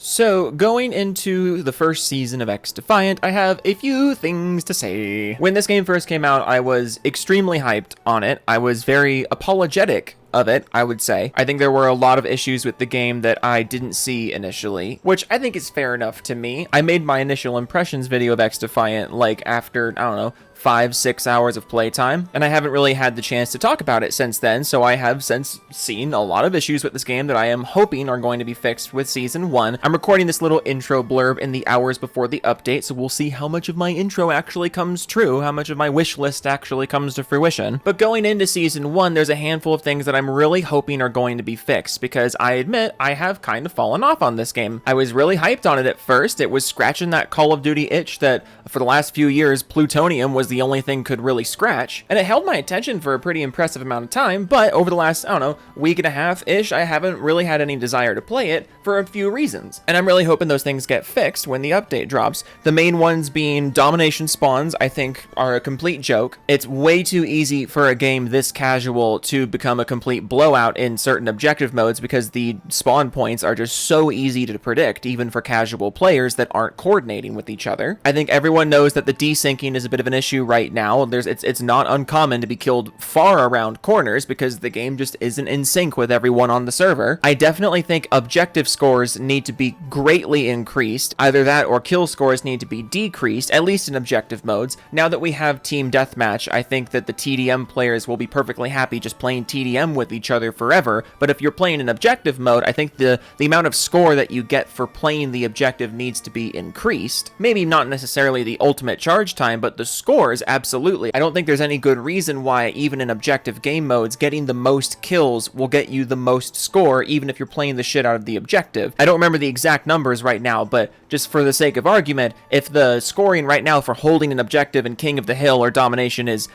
So, going into the first season of XDefiant, I have a few things to say. When this game first came out, I was extremely hyped on it. I was very apologetic of it, I would say. I think there were a lot of issues with the game that I didn't see initially, which I think is fair enough to me. I made my initial impressions video of XDefiant like after, I don't know, 5-6 hours of playtime, and I haven't really had the chance to talk about it since then, so I have since seen a lot of issues with this game that I am hoping are going to be fixed with Season 1. I'm recording this little intro blurb in the hours before the update, so we'll see how much of my intro actually comes true, how much of my wish list actually comes to fruition. But going into Season 1, there's a handful of things that I'm really hoping are going to be fixed, because I admit I have kind of fallen off on this game. I was really hyped on it at first. It was scratching that Call of Duty itch that, for the last few years, plutonium was the only thing could really scratch, and it held my attention for a pretty impressive amount of time, but over the last, I don't know, week and a half-ish, I haven't really had any desire to play it for a few reasons, and I'm really hoping those things get fixed when the update drops. The main ones being Domination spawns, I think, are a complete joke. It's way too easy for a game this casual to become a complete blowout in certain objective modes because the spawn points are just so easy to predict, even for casual players that aren't coordinating with each other. I think everyone knows that the desyncing is a bit of an issue right now. It's not uncommon to be killed far around corners because the game just isn't in sync with everyone on the server. I definitely think objective scores need to be greatly increased. Either that or kill scores need to be decreased, at least in objective modes. Now that we have Team Deathmatch, I think that the TDM players will be perfectly happy just playing TDM with each other forever, but if you're playing in objective mode, I think the amount of score that you get for playing the objective needs to be increased. Maybe not necessarily the ultimate charge time, but the scores, absolutely. I don't think there's any good reason why, even in objective game modes, getting the most kills will get you the most score, even if you're playing the shit out of the objective. I don't remember the exact numbers right now, but just for the sake of argument, if the scoring right now for holding an objective in King of the Hill or Domination is,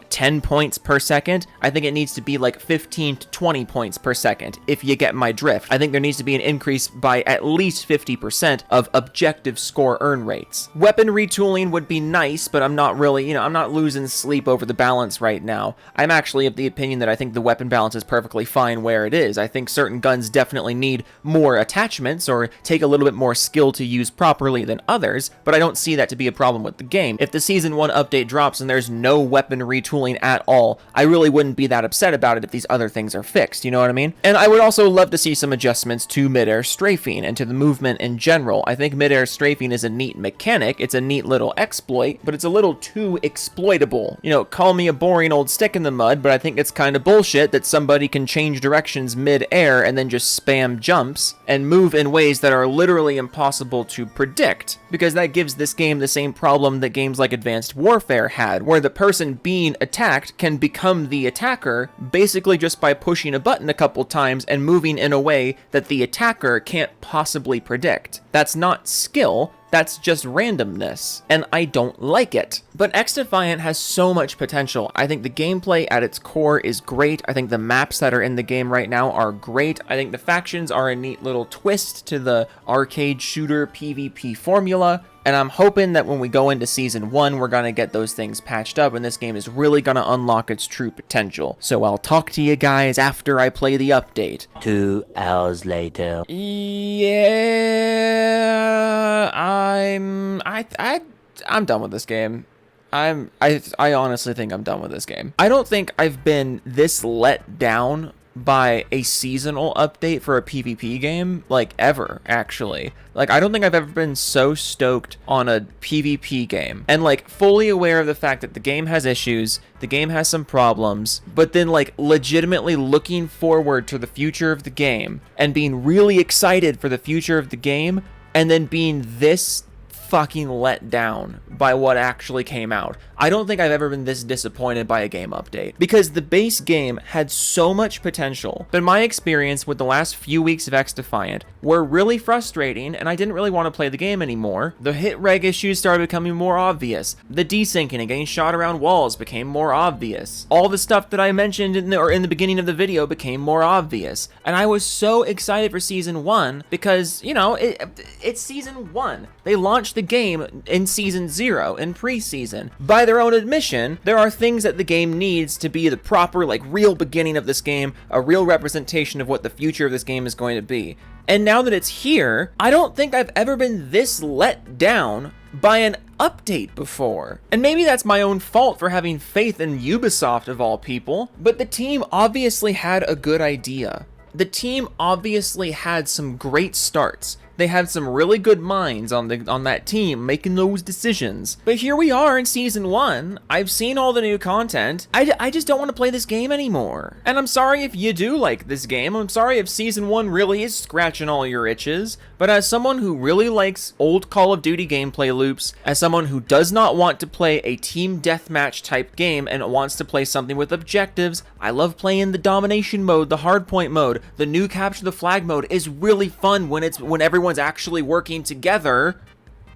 10 points per second, I think it needs to be like 15 to 20 points per second, if you get my drift. I think there needs to be an increase by at least 50% of objective score earn rates. Weapon retooling would be nice, but I'm not really, I'm not losing sleep over the balance right now. I'm actually of the opinion that I think the weapon balance is perfectly fine where it is. I think certain guns definitely need more attachments or take a little bit more skill to use properly than others, but I don't see that to be a problem with the game. If the Season 1 update drops and there's no weapon retooling at all, I really wouldn't be that upset about it if these other things are fixed, you know what I mean? And I would also love to see some adjustments to mid-air strafing and to the movement in general. I think mid-air strafing is a neat mechanic, it's a neat little exploit, but it's a little too exploitable. Call me a boring old stick in the mud, but I think it's kind of bullshit that somebody can change directions mid-air and then just spam jumps and move in ways that are literally impossible to predict, because that gives this game the same problem that games like Advanced Warfare had, where the person being attacked can become the attacker basically just by pushing a button a couple times and moving in a way that the attacker can't possibly predict. That's not skill, that's just randomness, and I don't like it. But XDefiant has so much potential. I think the gameplay at its core is great. I think the maps that are in the game right now are great. I think the factions are a neat little twist to the arcade shooter PvP formula. And I'm hoping that when we go into Season 1, we're going to get those things patched up and this game is really going to unlock its true potential. So I'll talk to you guys after I play the update. 2 hours later. Yeah, I'm done with this game. I honestly think I'm done with this game. I don't think I've been this let down by a seasonal update for a PvP game, ever, actually. I don't think I've ever been so stoked on a PvP game. And, fully aware of the fact that the game has issues, the game has some problems, but then, legitimately looking forward to the future of the game and being really excited for the future of the game, and then being this fucking let down by what actually came out. I don't think I've ever been this disappointed by a game update, because the base game had so much potential, but my experience with the last few weeks of XDefiant were really frustrating, and I didn't really want to play the game anymore. The hit reg issues started becoming more obvious. The desyncing and getting shot around walls became more obvious. All the stuff that I mentioned in the beginning of the video became more obvious, and I was so excited for Season 1 because, it's Season 1. They launched the the game in Season 0, in pre-season. By their own admission, there are things that the game needs to be the proper, like, real beginning of this game, a real representation of what the future of this game is going to be. And now that it's here, I don't think I've ever been this let down by an update before. And maybe that's my own fault for having faith in Ubisoft of all people, but the team obviously had a good idea. The team obviously had some great starts. They had some really good minds on that team making those decisions. But here we are in Season 1. I've seen all the new content. I just don't want to play this game anymore. And I'm sorry if you do like this game. I'm sorry if Season 1 really is scratching all your itches. But as someone who really likes old Call of Duty gameplay loops, as someone who does not want to play a team deathmatch type game and wants to play something with objectives, I love playing the Domination mode, the Hardpoint mode. The new Capture the Flag mode is really fun when everyone's actually working together.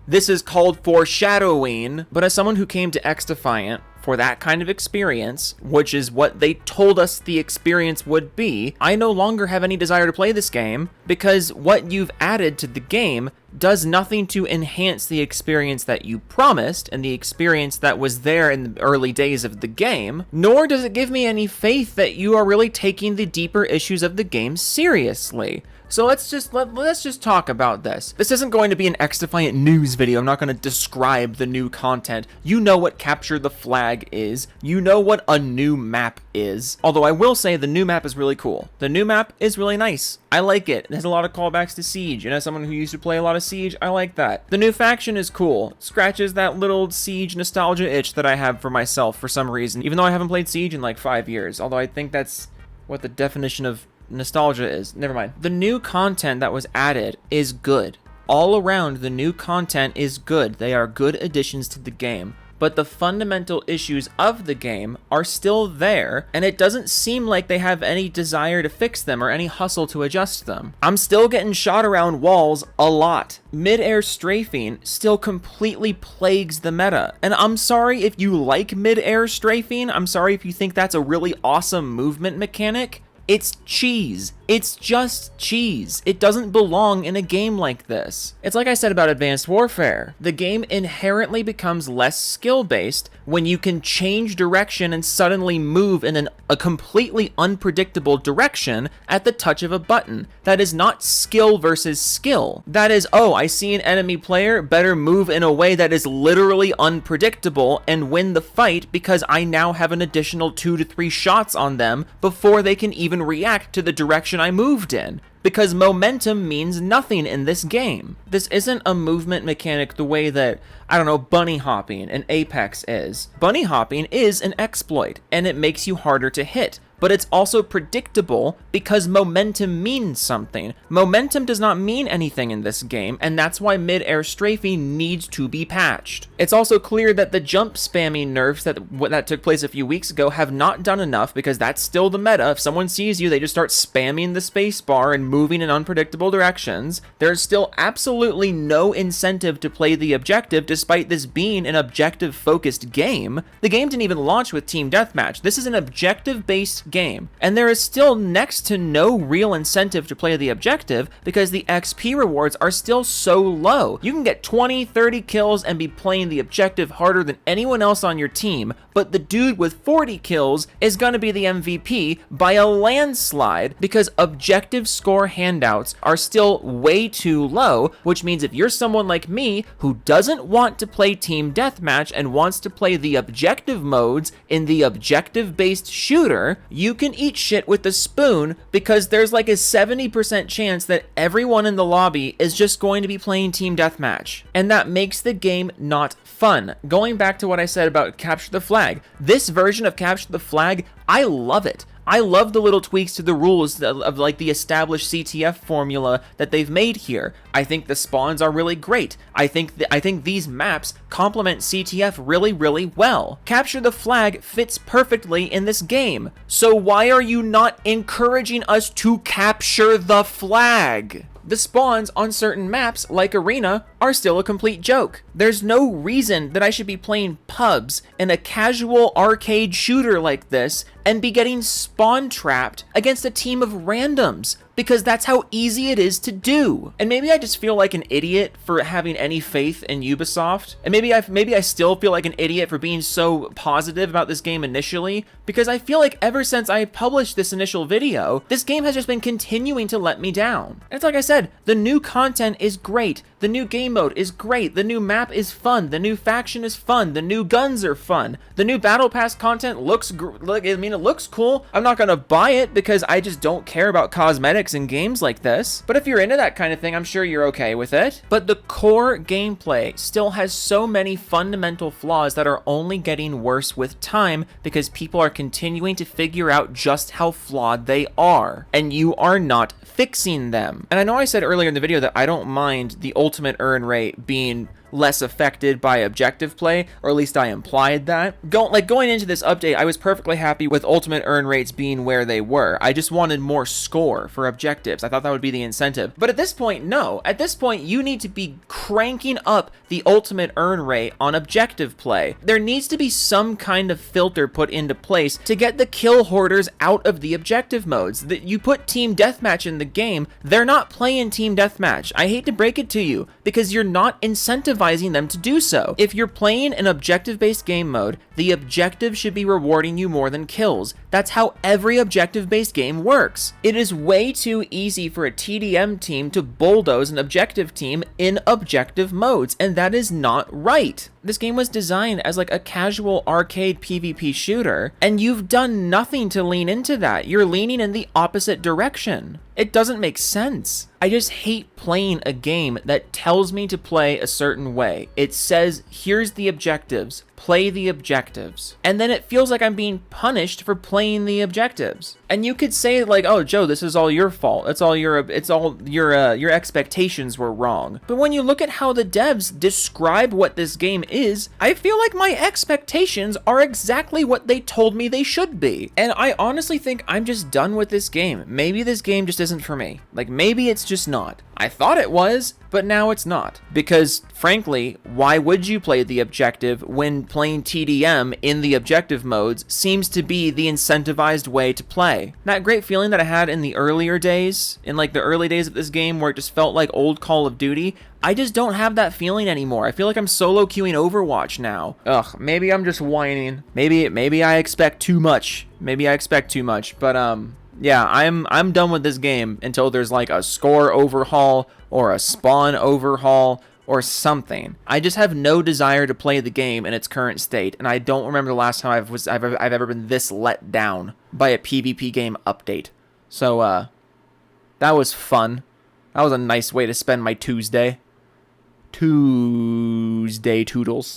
This is called foreshadowing. But as someone who came to XDefiant for that kind of experience, which is what they told us the experience would be, I no longer have any desire to play this game, because what you've added to the game does nothing to enhance the experience that you promised and the experience that was there in the early days of the game, nor does it give me any faith that you are really taking the deeper issues of the game seriously. So let's just talk about this. This isn't going to be an XDefiant news video. I'm not going to describe the new content. You know what Capture the Flag is. You know what a new map is. Although I will say the new map is really cool. The new map is really nice. I like it. It has a lot of callbacks to Siege. And as someone who used to play a lot of Siege, I like that. The new faction is cool. It scratches that little Siege nostalgia itch that I have for myself for some reason. Even though I haven't played Siege in like 5 years. Although I think that's what the definition of nostalgia is. Never mind. The new content that was added is good. All around, the new content is good. They are good additions to the game. But the fundamental issues of the game are still there, and it doesn't seem like they have any desire to fix them or any hustle to adjust them. I'm still getting shot around walls a lot. Mid-air strafing still completely plagues the meta. And I'm sorry if you like mid-air strafing. I'm sorry if you think that's a really awesome movement mechanic. It's cheese. It's just cheese. It doesn't belong in a game like this. It's like I said about Advanced Warfare. The game inherently becomes less skill-based when you can change direction and suddenly move in a completely unpredictable direction at the touch of a button. That is not skill versus skill. That is, oh, I see an enemy player, better move in a way that is literally unpredictable and win the fight because I now have an additional 2 to 3 shots on them before they can even react to the direction I moved in, because momentum means nothing in this game. This isn't a movement mechanic the way that, I don't know, bunny hopping in Apex is. Bunny hopping is an exploit, and it makes you harder to hit. But it's also predictable because momentum means something. Momentum does not mean anything in this game, and that's why mid-air strafing needs to be patched. It's also clear that the jump spamming nerfs that took place a few weeks ago have not done enough, because that's still the meta. If someone sees you, they just start spamming the spacebar and moving in unpredictable directions. There's still absolutely no incentive to play the objective, despite this being an objective-focused game. The game didn't even launch with Team Deathmatch. This is an objective-based game, and there is still next to no real incentive to play the objective because the XP rewards are still so low. You can get 20, 30 kills and be playing the objective harder than anyone else on your team, but the dude with 40 kills is gonna be the MVP by a landslide because objective score handouts are still way too low, which means if you're someone like me who doesn't want to play Team Deathmatch and wants to play the objective modes in the objective-based shooter, you can eat shit with a spoon because there's like a 70% chance that everyone in the lobby is just going to be playing Team Deathmatch. And that makes the game not fun. Going back to what I said about Capture the Flag, this version of Capture the Flag, I love it. I love the little tweaks to the rules of like the established CTF formula that they've made here. I think the spawns are really great. I think these maps complement CTF really, really well. Capture the Flag fits perfectly in this game. So why are you not encouraging us to capture the flag? The spawns on certain maps, like Arena, are still a complete joke. There's no reason that I should be playing pubs in a casual arcade shooter like this and be getting spawn trapped against a team of randoms. because that's how easy it is to do. And maybe I just feel like an idiot for having any faith in Ubisoft. And maybe I still feel like an idiot for being so positive about this game initially, because I feel like ever since I published this initial video, this game has just been continuing to let me down. And it's like I said, the new content is great. The new game mode is great. The new map is fun. The new faction is fun. The new guns are fun. The new battle pass content looks it looks cool. I'm not gonna buy it because I just don't care about cosmetics in games like this. But if you're into that kind of thing, I'm sure you're okay with it. But the core gameplay still has so many fundamental flaws that are only getting worse with time because people are continuing to figure out just how flawed they are. And you are not fixing them. And I know I said earlier in the video that I don't mind the ultimate earn rate being less affected by objective play, or at least I implied that. Going into this update, I was perfectly happy with ultimate earn rates being where they were. I just wanted more score for objectives. I thought that would be the incentive. But at this point, no. At this point, you need to be cranking up the ultimate earn rate on objective play. There needs to be some kind of filter put into place to get the kill hoarders out of the objective modes. That you put team deathmatch in the game, they're not playing team deathmatch. I hate to break it to you, because you're not incentivizing them to do so. If you're playing an objective-based game mode, the objective should be rewarding you more than kills. That's how every objective-based game works. It is way too easy for a TDM team to bulldoze an objective team in objective modes, and that is not right. This game was designed as like a casual arcade PvP shooter, and you've done nothing to lean into that. You're leaning in the opposite direction. It doesn't make sense. I just hate playing a game that tells me to play a certain way. It says, here's the objectives, play the objectives. And then it feels like I'm being punished for playing the objectives. And you could say like, oh, Joe, this is all your fault. It's all your expectations were wrong. But when you look at how the devs describe what this game is, I feel like my expectations are exactly what they told me they should be. And I honestly think I'm just done with this game. Maybe this game just isn't for me. Like, maybe it's just not. I thought it was, but now it's not. Because, frankly, why would you play the objective when playing TDM in the objective modes seems to be the incentivized way to play? That great feeling that I had in the earlier days, in like the early days of this game where it just felt like old Call of Duty, I just don't have that feeling anymore. I feel like I'm solo queuing Overwatch now. Ugh, maybe I'm just whining. Maybe I expect too much. But yeah, I'm done with this game until there's like a score overhaul or a spawn overhaul or something. I just have no desire to play the game in its current state, and I don't remember the last time I've ever been this let down by a PvP game update. So that was fun. That was a nice way to spend my Tuesday. Tuesday Toodles.